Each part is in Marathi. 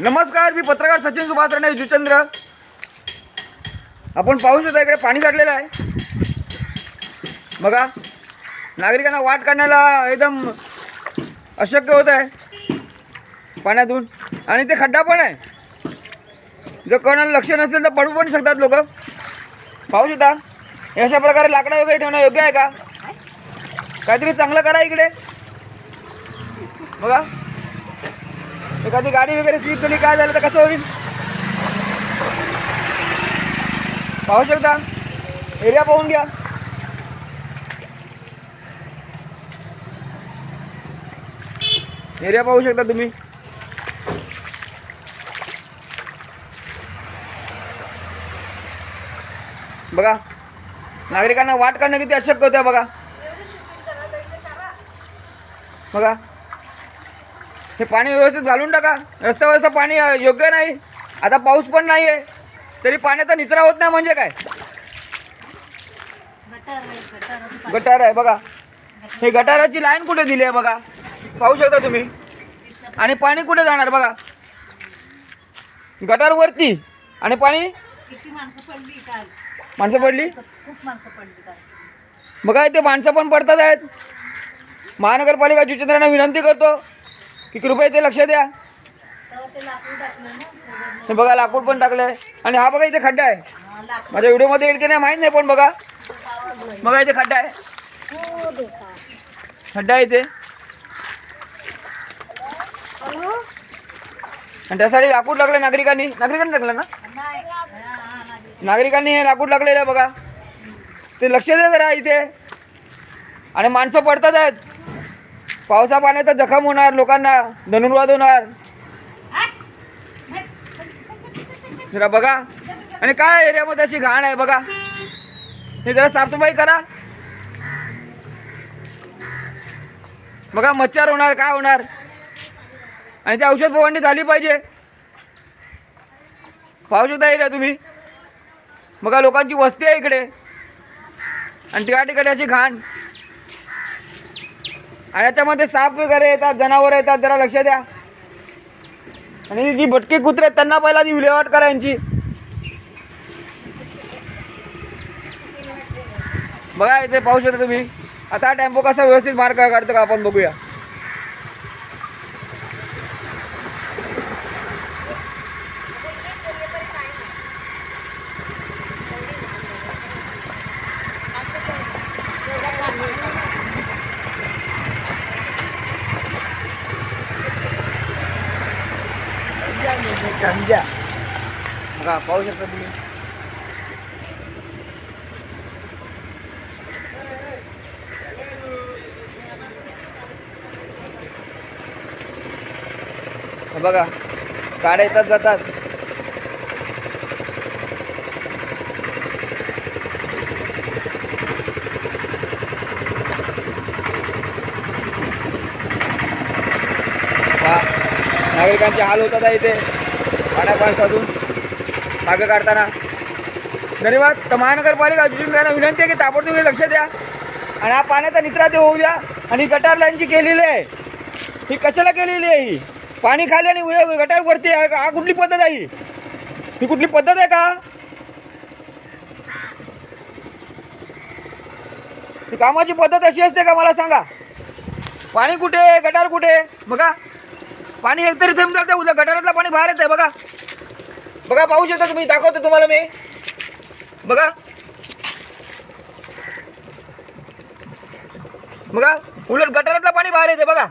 नमस्कार, मी पत्रकार सचिन सुभाष राणे जुचंद्र. आपण पाहू शकता इकडे पाणी साठलेलं आहे. बघा, नागरिकांना वाट काढण्याला एकदम अशक्य होत आहे पाण्यातून. आणि ते खड्डा पण आहे. जर कोणाला लक्ष नसेल तर पडू पण शकतात लोक. पाहू शकता, अशा प्रकारे लाकडं वगैरे ठेवणं योग्य आहे का? काहीतरी चांगलं करा इकडे. बघा, एखादी गाडी वगैरे स्लिप झाली, काय झालं तर कसं होईल? पाहू शकता, एरिया पाहून घ्या. एरिया पाहू शकता तुम्ही. बघा, नागरिकांना वाट काढणं किती अशक्य होतं. बघा बघा, हे पाणी व्यवस्थित घालून टाका. रस्त्यावरचं पाणी योग्य नाही. आता पाऊस पण नाही आहे तरी पाण्याचा निचरा होत नाही म्हणजे काय? गटार आहे. बघा, हे गटाराची लाईन कुठे दिली आहे बघा, पाहू शकता तुम्ही. आणि पाणी कुठे जाणार बघा, गटारवरती. आणि पाणी माणसं पडली. बघा, इथे माणसं पण पडतात आहेत. महानगरपालिका जुचंद्रांना विनंती करतो की कृपया ते लक्ष द्या. हे बघा, लाकूड पण टाकलंय. आणि हा बघा, इथे खड्डा आहे. माझ्या व्हिडिओमध्ये येईल की नाही माहीत नाही, पण बघा बघा, इथे खड्डा आहे. खड्डा आहे इथे. आणि त्यासाठी लाकूड टाकलं नागरिकांनी टाकलं ना. नागरिकांनी हे लाकूड टाकलेलं आहे बघा. ते लक्ष द्या जरा इथे. आणि माणसं पडतात आहेत. पावसा पाण्याचा जखम होणार, लोकांना धनुर्वाद होणार. जरा बघा. आणि काय एरियामध्ये अशी घाण आहे बघा. हे जरा साफसफाई करा. बघा, मच्छर होणार, काय होणार. आणि ते औषध फवारणी झाली पाहिजे. पाहू शकता एरिया तुम्ही. बघा, लोकांची वस्ती आहे इकडे. आणि त्या ठिकाणी अशी घाण. आणि याच्यामध्ये साप वगैरे येतात, जनावरं येतात. जरा लक्ष द्या. आणि जी भटकी कुत्रे आहेत त्यांना पहिला ती विल्हेवाट करा यांची. बघा, इथे पाहू शकता तुम्ही. आता टेम्पो कसा व्यवस्थित मार्ग काढतो का आपण बघूया. बघा, पाहू शकता तुम्ही. बघा, गाड्या येतात जातात. नागरिकांचे हाल होतात आहे इथे पाण्यापासून मागं काढताना. धन्यवाद. तर महानगरपालिका जुचंद्रांना विनंती आहे की ताबडतोब लक्ष द्या. आणि हा पाण्याचा निचरा ते होऊ द्या. आणि गटार लाईन जी केलेली आहे ही कशाला केलेली आहे? ही पाणी खाली आणि गटार वरती आहे. हा कुठली पद्धत आहे? ही कुठली पद्धत आहे का? ही कामाची पद्धत अशी असते का मला सांगा? पाणी कुठे, गटार कुठे? बघा, पाणी एकतरी थेंब चालतं, उद्या गटारातलं पाणी बाहेर येत आहे. बघा बघा, पाहू शकता तुम्ही. दाखवतो तुम्हाला मी. बघा बघा, उलट गटारातलं पाणी बाहेर येते. बघा,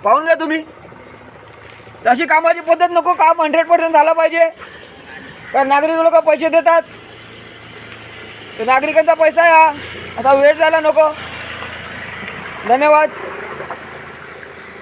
पाहून घ्या तुम्ही. तशी कामाची पद्धत नको. काम 100% झालं पाहिजे. कारण नागरिक लोक पैसे देतात. तर नागरिकांचा पैसा आहे हा. आता वेळ झाला नको. धन्यवाद.